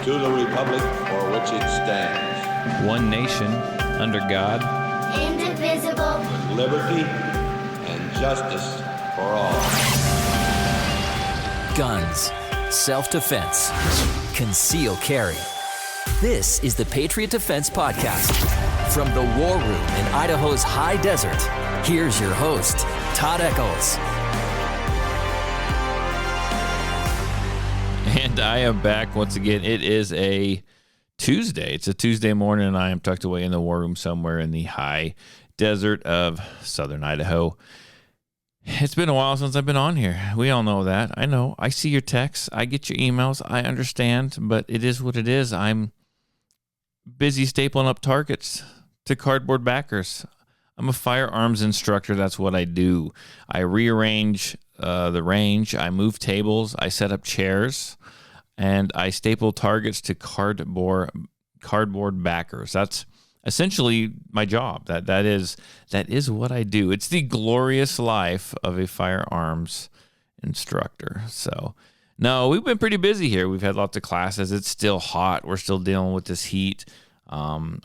to the republic for which it stands, one nation, under God, indivisible, with liberty and justice for all. Guns, self-defense, concealed carry. This is the Patriot Defense Podcast. From the war room in Idaho's high desert, here's your host, Todd Echols. And I am back once again. It is a Tuesday. It's a Tuesday morning, and I am tucked away in the war room somewhere in the high desert of southern Idaho. It's been a while since I've been on here. We all know that. I know. I see your texts. I get your emails. I understand, but it is what it is. I'm busy stapling up targets to cardboard backers. I'm a firearms instructor. That's what I do. I rearrange the range. I move tables. I set up chairs, and I staple targets to cardboard backers. That's essentially my job. That is what I do. It's the glorious life of a firearms instructor. So, no, we've been pretty busy here. We've had lots of classes. It's still hot. We're still dealing with this heat. I'm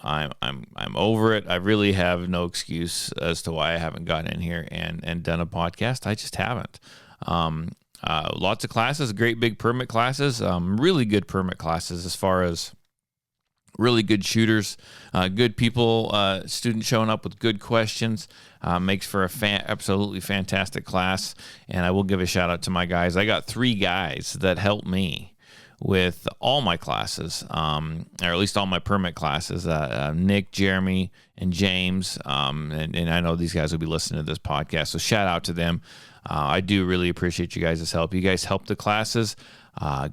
over it. I really have no excuse as to why I haven't gotten in here and done a podcast. I just haven't. Lots of classes, great big permit classes, really good permit classes as far as really good shooters, good people, students showing up with good questions, makes for a absolutely fantastic class. And I will give a shout out to my guys. I got 3 guys that helped me with all my classes, or at least all my permit classes, Nick, Jeremy, and James. And I know these guys will be listening to this podcast, so shout out to them. I do really appreciate you guys' help. You guys help the classes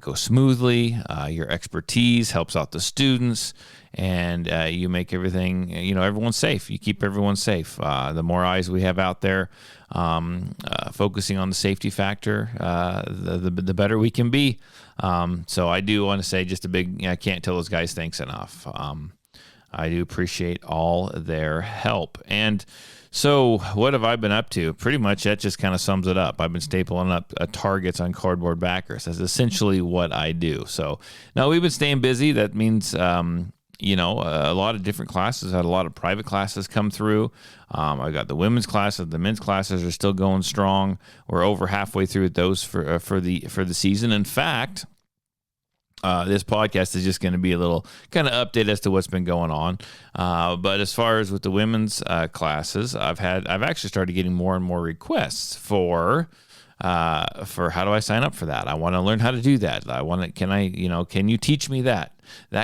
go smoothly. Your expertise helps out the students, and you make everything, everyone's safe. You keep everyone safe. The more eyes we have out there focusing on the safety factor, the better we can be. So I do want to say just a big, I can't tell those guys thanks enough. I do appreciate all their help. And so what have I been up to? Pretty much that just kind of sums it up. I've been stapling up targets on cardboard backers. That's essentially what I do. So now we've been staying busy. That means, a lot of different classes. I had a lot of private classes come through. I got the women's classes. The men's classes are still going strong. We're over halfway through with those for the season. In fact, this podcast is just going to be a little kind of update as to what's been going on. But as far as with the women's classes, I've actually started getting more and more requests for how do I sign up for that? I want to learn how to do that. Can you teach me that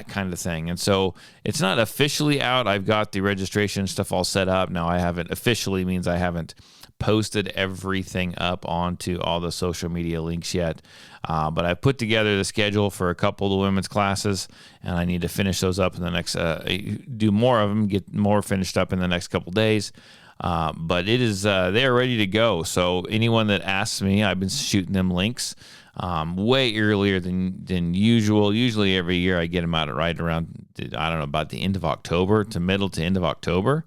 kind of thing? And so it's not officially out. I've got the registration stuff all set up. Now I haven't officially means I haven't posted everything up onto all the social media links yet. But I've put together the schedule for a couple of the women's classes, and I need to finish those up in the next, do more of them, get more finished up in the next couple days. But it is, they're ready to go. So anyone that asks me, I've been shooting them links way earlier than usual. Usually every year I get them out at right around, about the end of October to middle to end of October.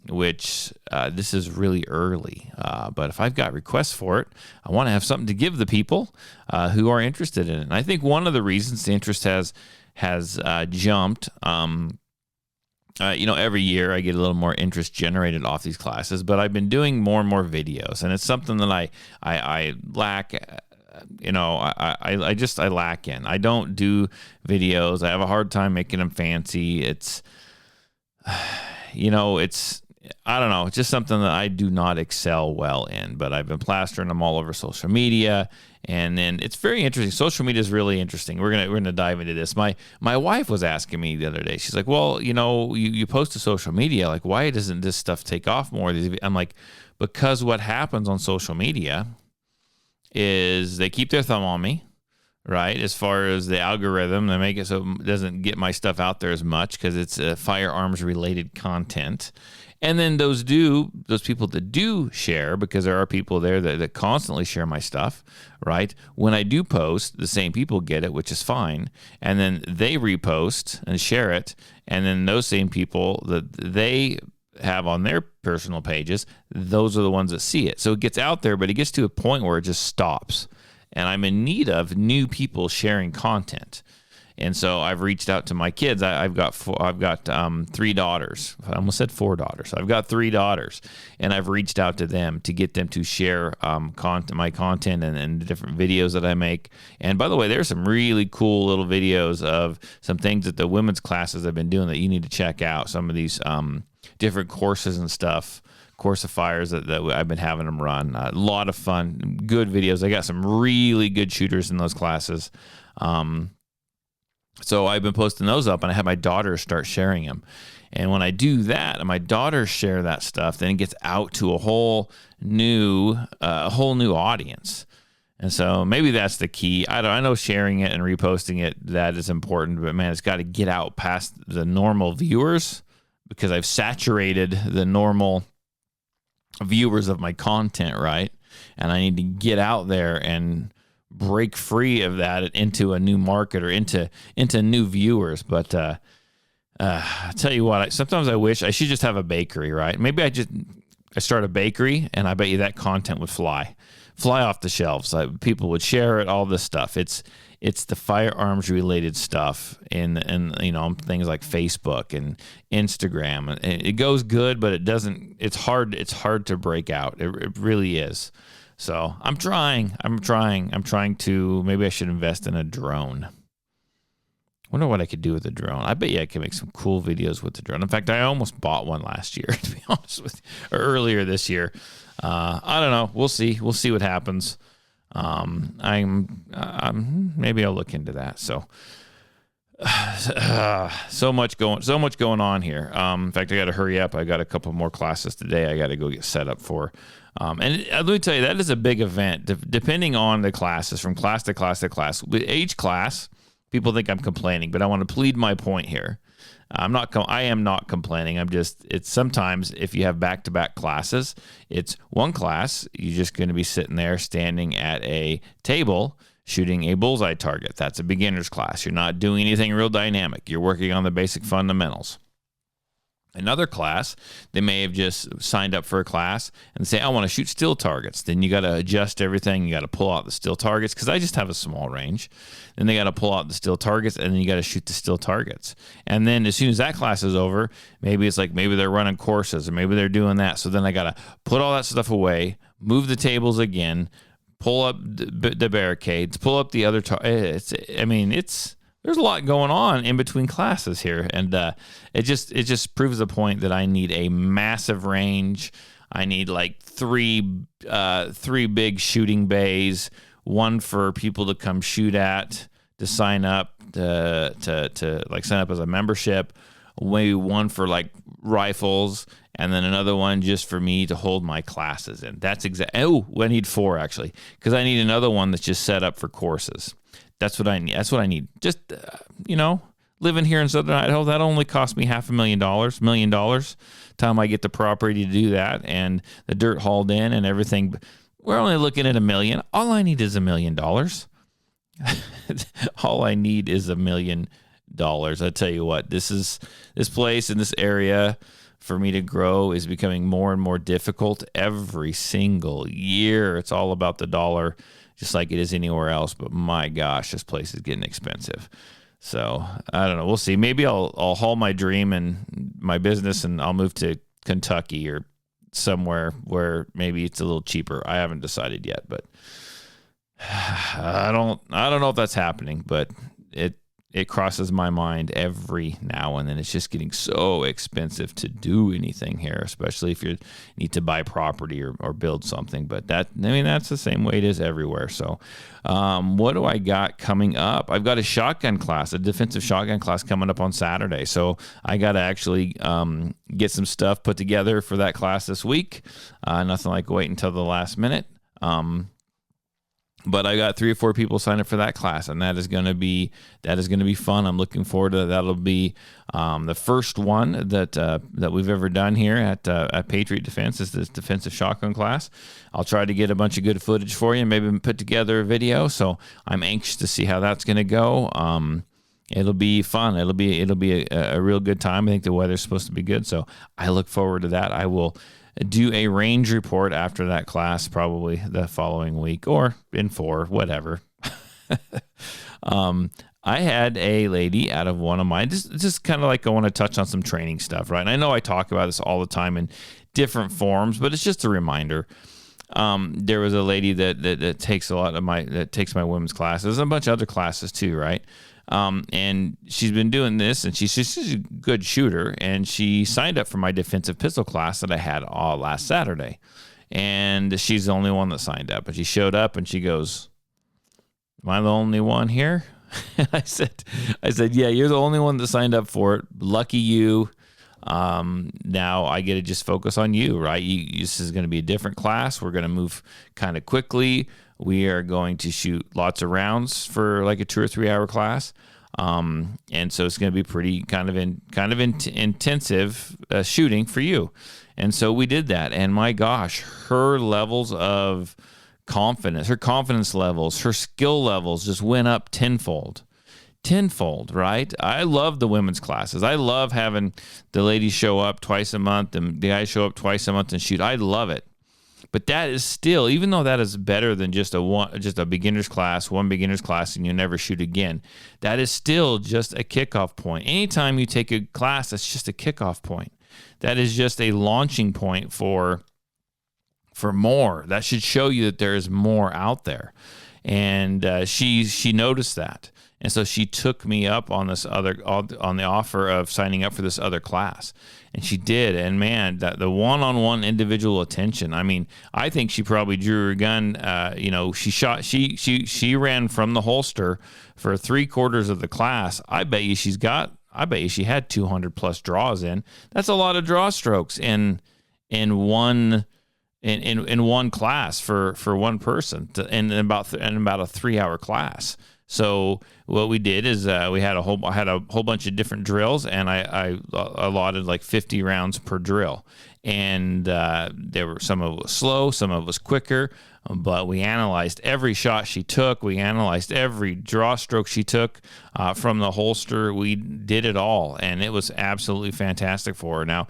Which this is really early. But if I've got requests for it, I want to have something to give the people who are interested in it. And I think one of the reasons the interest has jumped, every year I get a little more interest generated off these classes, but I've been doing more and more videos, and it's something that I lack. I lack in. I don't do videos. I have a hard time making them fancy. It's I don't know, it's just something that I do not excel well in, but I've been plastering them all over social media, and then it's very interesting. Social media is really interesting. We're gonna dive into this. My wife was asking me the other day. She's like, well, you post to social media, like, why doesn't this stuff take off more? I'm like, because what happens on social media is they keep their thumb on me, right? As far as the algorithm, they make it so it doesn't get my stuff out there as much because it's firearms related content. And then those people that do share, because there are people there that constantly share my stuff, right? When I do post, the same people get it, which is fine. And then they repost and share it. And then those same people that they have on their personal pages, those are the ones that see it. So it gets out there, but it gets to a point where it just stops. And I'm in need of new people sharing content. And so I've reached out to my kids. I've got 3 daughters. I almost said 4 daughters. I've got 3 daughters, and I've reached out to them to get them to share my content and the different videos that I make. And by the way, there's some really cool little videos of some things that the women's classes have been doing that you need to check out. Some of these different courses and stuff, coursifiers that I've been having them run. A lot of fun, good videos. I got some really good shooters in those classes. So I've been posting those up, and I have my daughters start sharing them. And when I do that, and my daughters share that stuff, then it gets out to a whole new audience. And so maybe that's the key. I know sharing it and reposting it, that is important, but man, it's got to get out past the normal viewers, because I've saturated the normal viewers of my content, right? And I need to get out there and break free of that into a new market or into new viewers. But I tell you what, sometimes I wish I should just have a bakery, right? Maybe I start a bakery, and I bet you that content would fly off the shelves. People would share it, all this stuff. It's the firearms related stuff in things like Facebook and Instagram. It goes good, but it doesn't. It's hard to break out. It really is. So I'm trying to. Maybe I should invest in a drone. Wonder what I could do with a drone. I bet you I can make some cool videos with the drone. In fact, I almost bought one last year, to be honest with you, or earlier this year. I don't know. We'll see. We'll see what happens. Maybe I'll look into that. So much going on here. In fact, I got to hurry up. I got a couple more classes today I got to go get set up for. And let me tell you, that is a big event, depending on the classes, from class to class to class. With each class, people think I'm complaining, but I want to plead my point here. I am not complaining. It's sometimes if you have back-to-back classes, it's one class, you're just going to be sitting there standing at a table shooting a bullseye target. That's a beginner's class. You're not doing anything real dynamic. You're working on the basic fundamentals. Another class, they may have just signed up for a class and say, I want to shoot still targets. Then you got to adjust everything. You got to pull out the still targets, because I just have a small range. Then they got to pull out the still targets, and then you got to shoot the still targets. And then as soon as that class is over, maybe they're running courses, or maybe they're doing that. So then I got to put all that stuff away, move the tables again, pull up the barricades, pull up the other targets. There's a lot going on in between classes here, and it just proves the point that I need a massive range. I need like three big shooting bays, one for people to come shoot at, to sign up to like sign up as a membership, maybe one for like rifles, and then another one just for me to hold my classes in. That's I need 4 actually, because I need another one that's just set up for courses. That's what I need. Just, living here in Southern Idaho, that only cost me $500,000, $1 million. Time I get the property to do that and the dirt hauled in and everything. We're only looking at $1 million. All I need is $1 million. All I need is $1 million. I tell you what, this place in this area for me to grow is becoming more and more difficult every single year. It's all about the dollar, just like it is anywhere else. But my gosh, this place is getting expensive. So I don't know. We'll see. Maybe I'll haul my dream and my business, and I'll move to Kentucky or somewhere where maybe it's a little cheaper. I haven't decided yet, but I don't know if that's happening. But it crosses my mind every now and then. It's just getting so expensive to do anything here, especially if you need to buy property or build something. But that's the same way it is everywhere. So what do I got coming up? I've got a shotgun class, a defensive shotgun class coming up on Saturday. So I got to actually get some stuff put together for that class this week. Nothing like waiting until the last minute. But I got 3 or 4 people sign up for that class, and that is going to be fun. I'm looking forward to that. That'll be the first one that we've ever done here at Patriot Defense, is this defensive shotgun class. I'll try to get a bunch of good footage for you, maybe put together a video. So I'm anxious to see how that's going to go. It'll be fun. It'll be a real good time. I think the weather's supposed to be good, so I look forward to that. I will do a range report after that class, probably the following week or in 4, whatever. I had a lady out of one of mine, just kind of like I want to touch on some training stuff, right? And I know I talk about this all the time in different forms, but it's just a reminder. There was a lady that takes takes my women's classes, and a bunch of other classes too, right? And she's been doing this, and she's a good shooter, and she signed up for my defensive pistol class that I had all last Saturday. And she's the only one that signed up. And she showed up, and she goes, "Am I the only one here?" I said, "Yeah, you're the only one that signed up for it. Lucky you. Now I get to just focus on you, right? This is going to be a different class. We're going to move kind of quickly. We are going to shoot lots of rounds for like a 2 or 3 hour class. And so it's going to be pretty intensive shooting for you." And so we did that. And my gosh, her levels of confidence, her confidence levels, her skill levels just went up tenfold, right? I love the women's classes. I love having the ladies show up twice a month and the guys show up twice a month and shoot. I love it. But that is still, even though that is better than just a beginner's class, one beginner's class, and you never shoot again, that is still just a kickoff point. Anytime you take a class, that's just a kickoff point. That is just a launching point for more. That should show you that there is more out there. And she noticed that. And so she took me up on the offer of signing up for this other class. And she did. And man, the one-on-one individual attention. I mean, I think she probably drew her gun. She ran from the holster for 3/4 of the class. I bet you she had 200 plus draws in. That's a lot of draw strokes in one class for one person, and about a 3 hour class. So what we did is I had a whole bunch of different drills, and I allotted like 50 rounds per drill. And there were some of it was slow, some of it was quicker, but we analyzed every shot she took. We analyzed every draw stroke she took from the holster. We did it all, and it was absolutely fantastic for her. Now,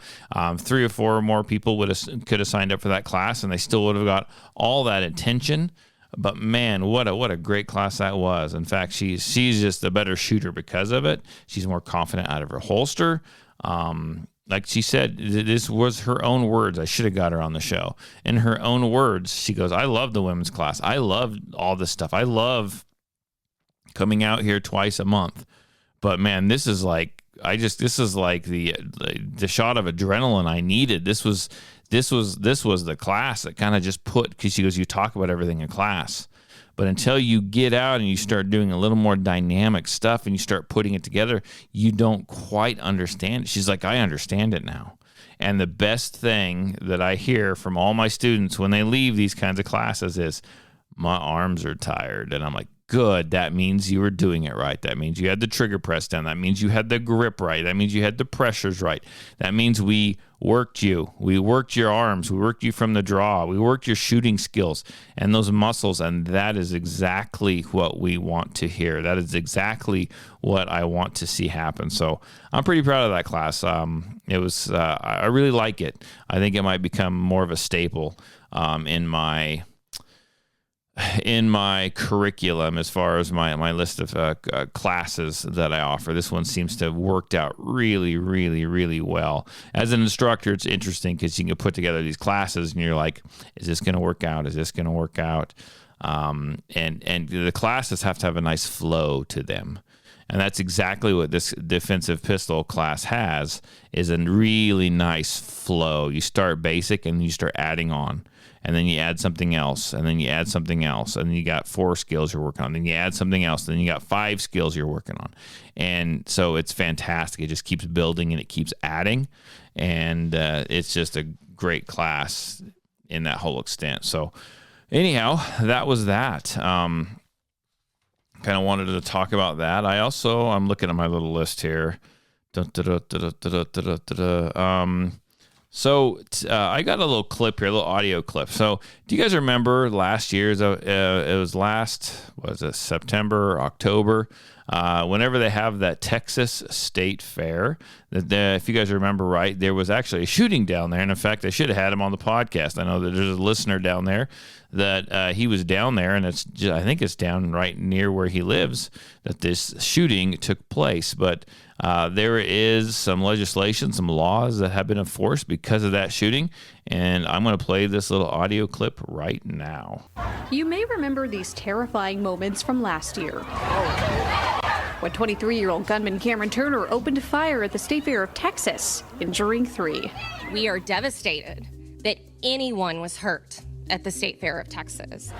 3 or 4 more people could have signed up for that class, and they still would have got all that attention. But man, what a great class that was. In fact, she's just a better shooter because of it. She's more confident out of her holster. Like she said, this was her own words. I should have got her on the show. In her own words, she goes, "I love the women's class. I love all this stuff. I love coming out here twice a month. But man, this is like the shot of adrenaline I needed. This was the class that kind of just because she goes, you talk about everything in class, but until you get out and you start doing a little more dynamic stuff and you start putting it together, you don't quite understand it." She's like, "I understand it now." And the best thing that I hear from all my students when they leave these kinds of classes is, "My arms are tired." And I'm like, good. That means you were doing it right. That means you had the trigger press down. That means you had the grip right. That means you had the pressures right. That means we worked you. We worked your arms. We worked you from the draw. We worked your shooting skills and those muscles. And that is exactly what we want to hear. That is exactly what I want to see happen. So I'm pretty proud of that class. I really like it. I think it might become more of a staple in my curriculum as far as my list of classes that I offer. This one seems to have worked out really, really, really well. As an instructor, it's interesting because you can put together these classes and you're like, is this going to work out? Is this going to work out? And the classes have to have a nice flow to them. And that's exactly what this defensive pistol class has, is a really nice flow. You start basic and you start adding on. And then you add something else, and then you add something else, and then you got 4 skills you're working on. Then you add something else, then you got 5 skills you're working on. And so it's fantastic. It just keeps building and it keeps adding. And it's just a great class in that whole extent. So anyhow, that was that. Kind of wanted to talk about that. I'm looking at my little list here. So I got a little clip here, a little audio clip. So do you guys remember last year? It was September, October. whenever they have that Texas State Fair, if you guys remember right, there was actually a shooting down there. And in fact, I should have had him on the podcast. I know that there's a listener down there that he was down there, and I think it's down right near where he lives that this shooting took place. But there is some legislation, some laws that have been enforced because of that shooting, and I'm going to play this little audio clip right now. You may remember these terrifying moments from last year, when 23-year-old gunman Cameron Turner opened fire at the State Fair of Texas, injuring 3. We are devastated that anyone was hurt at the State Fair of Texas.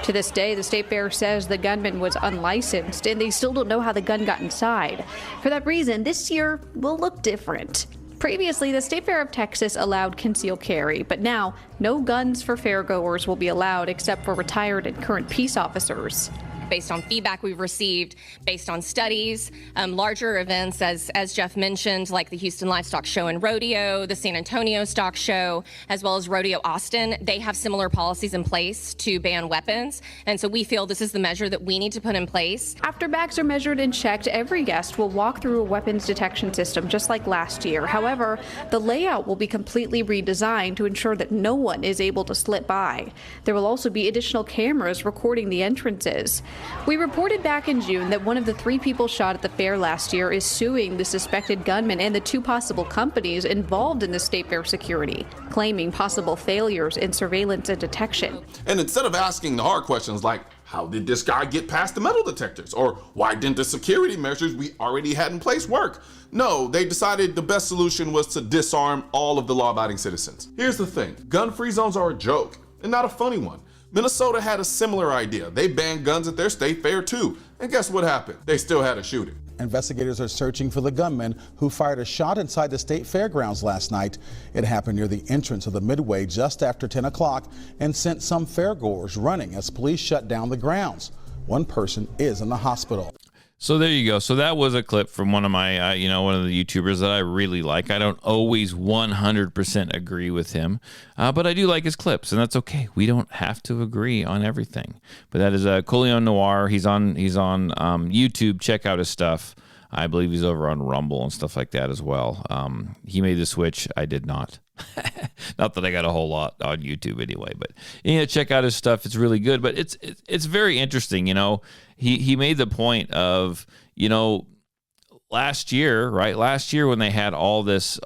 To this day, the State Fair says the gunman was unlicensed, and they still don't know how the gun got inside. For that reason, this year will look different. Previously, the State Fair of Texas allowed concealed carry, but now no guns for fairgoers will be allowed except for retired and current peace officers. Based on feedback we've received, based on studies, larger events, as Jeff mentioned, like the Houston Livestock Show and Rodeo, the San Antonio Stock Show, as well as Rodeo Austin, they have similar policies in place to ban weapons. And so we feel this is the measure that we need to put in place. After bags are measured and checked, every guest will walk through a weapons detection system just like last year. However, the layout will be completely redesigned to ensure that no one is able to slip by. There will also be additional cameras recording the entrances. We reported back in June that one of the 3 people shot at the fair last year is suing the suspected gunman and the 2 possible companies involved in the State Fair security, claiming possible failures in surveillance and detection. And instead of asking the hard questions like, how did this guy get past the metal detectors? Or why didn't the security measures we already had in place work? No, they decided the best solution was to disarm all of the law-abiding citizens. Here's the thing, gun-free zones are a joke, and not a funny one. Minnesota had a similar idea. They banned guns at their state fair too. And guess what happened? They still had a shooting. Investigators are searching for the gunman who fired a shot inside the state fairgrounds last night. It happened near the entrance of the Midway just after 10 o'clock and sent some fairgoers running as police shut down the grounds. One person is in the hospital. So there you go. So that was a clip from one of my, one of the YouTubers that I really like. I don't always 100% agree with him, but I do like his clips, and that's okay. We don't have to agree on everything. But that is Coleon Noir. He's on YouTube. Check out his stuff. I believe he's over on Rumble and stuff like that as well. He made the switch. I did not. Not that I got a whole lot on YouTube anyway, but check out his stuff. It's really good, but it's very interesting. He made the point of, last year, right? Last year when they had all this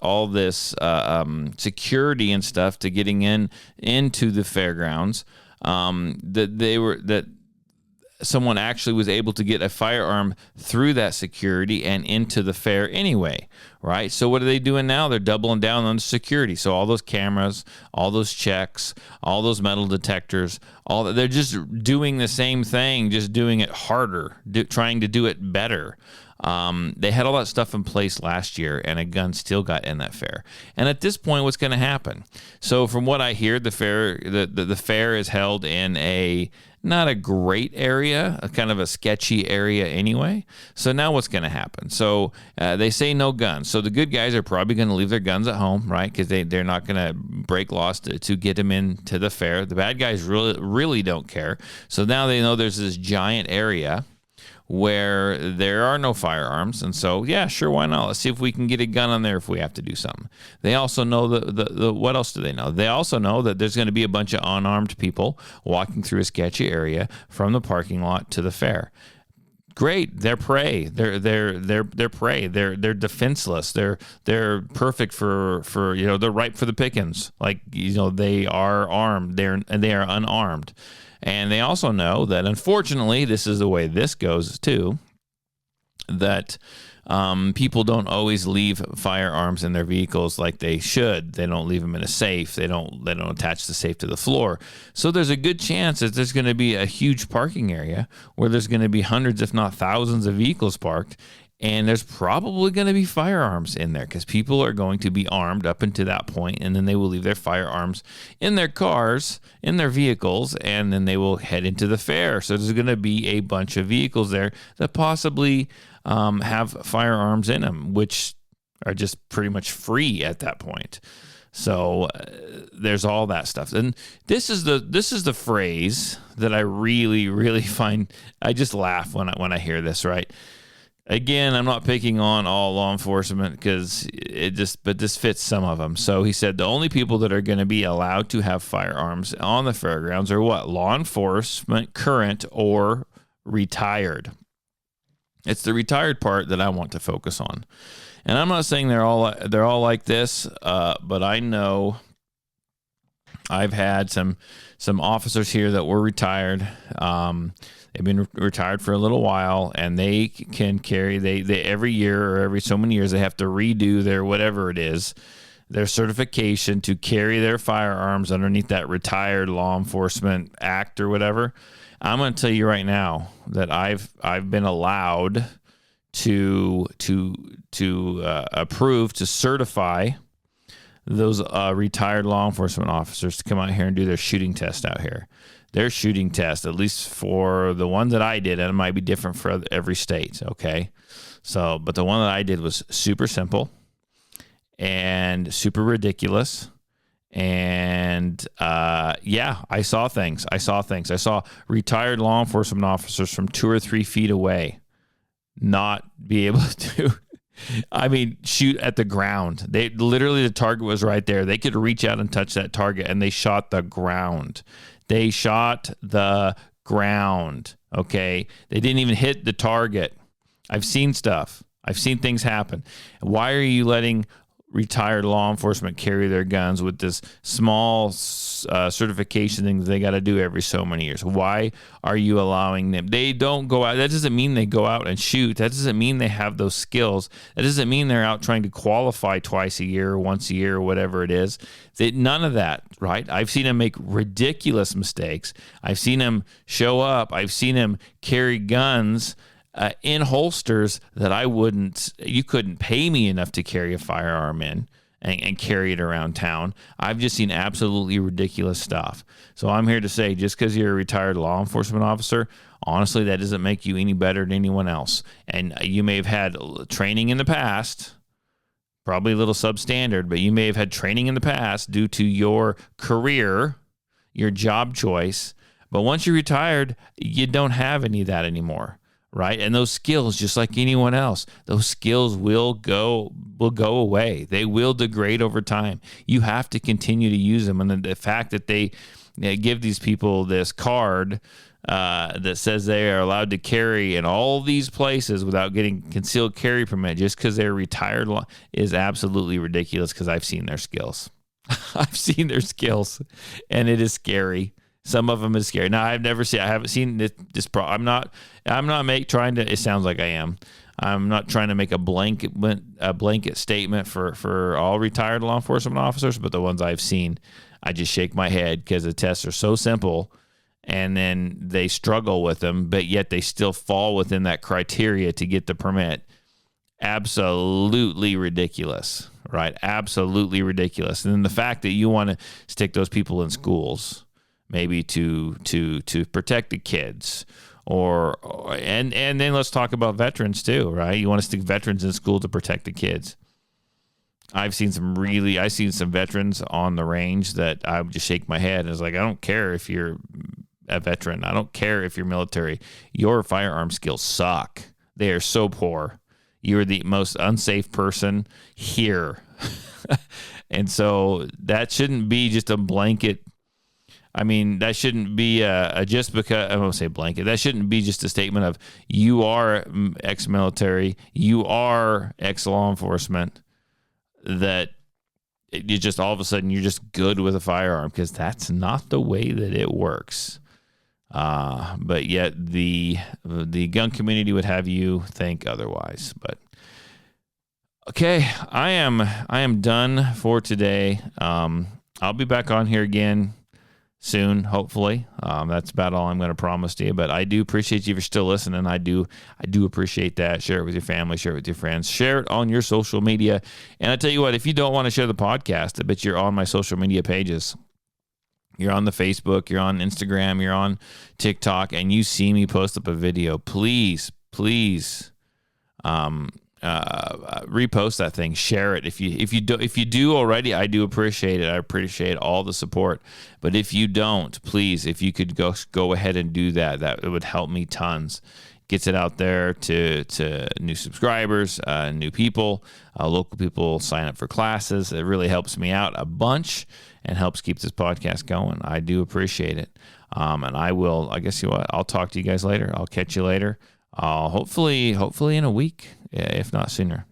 security and stuff to getting into the fairgrounds, that someone actually was able to get a firearm through that security and into the fair anyway, right? So what are they doing now? They're doubling down on security. So all those cameras, all those checks, all those metal detectors, they're just doing the same thing, just doing it harder, trying to do it better. They had all that stuff in place last year, and a gun still got in that fair. And at this point, what's going to happen? So from what I hear, the fair is held in not a great area, a kind of a sketchy area anyway. So now what's going to happen? So they say no guns. So the good guys are probably going to leave their guns at home, right? Because they're not going to break laws to get them into the fair. The bad guys really don't care. So now they know there's this giant area where there are no firearms, and so yeah, sure, why not? Let's see if we can get a gun on there if we have to do something. They also know what else do they know? They also know that there's going to be a bunch of unarmed people walking through a sketchy area from the parking lot to the fair. Great, they're prey. They're prey. They're defenseless. They're perfect for they're ripe for the pickings. They are armed. They are unarmed. And they also know that, unfortunately, this is the way this goes, too, that people don't always leave firearms in their vehicles like they should. They don't leave them in a safe. They don't attach the safe to the floor. So there's a good chance that there's going to be a huge parking area where there's going to be hundreds, if not thousands, of vehicles parked. And there's probably going to be firearms in there because people are going to be armed up until that point, and then they will leave their firearms in their cars, in their vehicles, and then they will head into the fair. So there's going to be a bunch of vehicles there that possibly have firearms in them, which are just pretty much free at that point. So there's all that stuff. And this is the phrase that I really, really find, I just laugh when I hear this, right? Again, I'm not picking on all law enforcement but this fits some of them. So he said the only people that are going to be allowed to have firearms on the fairgrounds are what? Law enforcement, current or retired. It's the retired part that I want to focus on. And I'm not saying they're all like this, but I know I've had some officers here that were retired. They've been retired for a little while, and they can carry, they every year or every so many years, they have to redo their whatever it is, their certification to carry their firearms underneath that retired law enforcement act or whatever. I'm going to tell you right now that I've been allowed to approve, to certify those retired law enforcement officers to come out here and do their shooting test out here. Their shooting test, at least for the one that I did, and it might be different for every state, okay? So, but the one that I did was super simple and super ridiculous. And I saw things. I saw retired law enforcement officers from 2 or 3 feet away not be able to, shoot at the ground. They literally, the target was right there. They could reach out and touch that target, and they shot the ground. They shot the ground, okay? They didn't even hit the target. I've seen stuff. I've seen things happen. Why are you letting retired law enforcement carry their guns with this small certification thing that they got to do every so many years? Why are you allowing them? They don't go out. That doesn't mean they go out and shoot. That doesn't mean they have those skills. That doesn't mean they're out trying to qualify twice a year or once a year or whatever it is. None of that, right? I've seen them make ridiculous mistakes. I've seen them show up. I've seen them carry guns in holsters that you couldn't pay me enough to carry a firearm in and carry it around town. I've just seen absolutely ridiculous stuff. So I'm here to say, just because you're a retired law enforcement officer, honestly, that doesn't make you any better than anyone else. And you may have had training in the past, probably a little substandard, but you may have had training in the past due to your career, your job choice. But once you're retired, you don't have any of that anymore. Right? And those skills, just like anyone else, those skills will go away. They will degrade over time. You have to continue to use them. And the fact that they give these people this card that says they are allowed to carry in all these places without getting concealed carry permit just because they're retired is absolutely ridiculous, because I've seen their skills. I've seen their skills, and it is scary. Some of them is scary. Now, I haven't seen this. I'm not trying to. It sounds like I am. I'm not trying to make a blanket statement for all retired law enforcement officers, but the ones I've seen, I just shake my head, because the tests are so simple, and then they struggle with them, but yet they still fall within that criteria to get the permit. Absolutely ridiculous, right? Absolutely ridiculous. And then the fact that you want to stick those people in schools, maybe to protect the kids, and then let's talk about veterans too, right? You want to stick veterans in school to protect the kids. I've seen some veterans on the range that I would just shake my head and it's like, I don't care if you're a veteran. I don't care if you're military. Your firearm skills suck. They are so poor. You're the most unsafe person here. And so that shouldn't be just a blanket. That shouldn't be just because, I won't say blanket. That shouldn't be just a statement of you are ex-military, you are ex-law enforcement, that you just all of a sudden you're just good with a firearm, because that's not the way that it works. But yet the gun community would have you think otherwise. But okay, I am done for today. I'll be back on here again soon, hopefully. That's about all I'm going to promise to you, but I do appreciate you if you're still listening. I do appreciate that. Share it with your family, share it with your friends, share it on your social media. And I tell you what, if you don't want to share the podcast, I bet you're on my social media pages. You're on the Facebook, you're on Instagram, you're on TikTok, and you see me post up a video. Please, repost that thing, share it. If you do already, I do appreciate it. I appreciate all the support. But if you don't, please, if you could go ahead and do that, it would help me tons. Gets it out there to new subscribers, new people, local people sign up for classes. It really helps me out a bunch and helps keep this podcast going. I do appreciate it. And I guess I'll talk to you guys later. I'll catch you later. Hopefully in a week, if not sooner.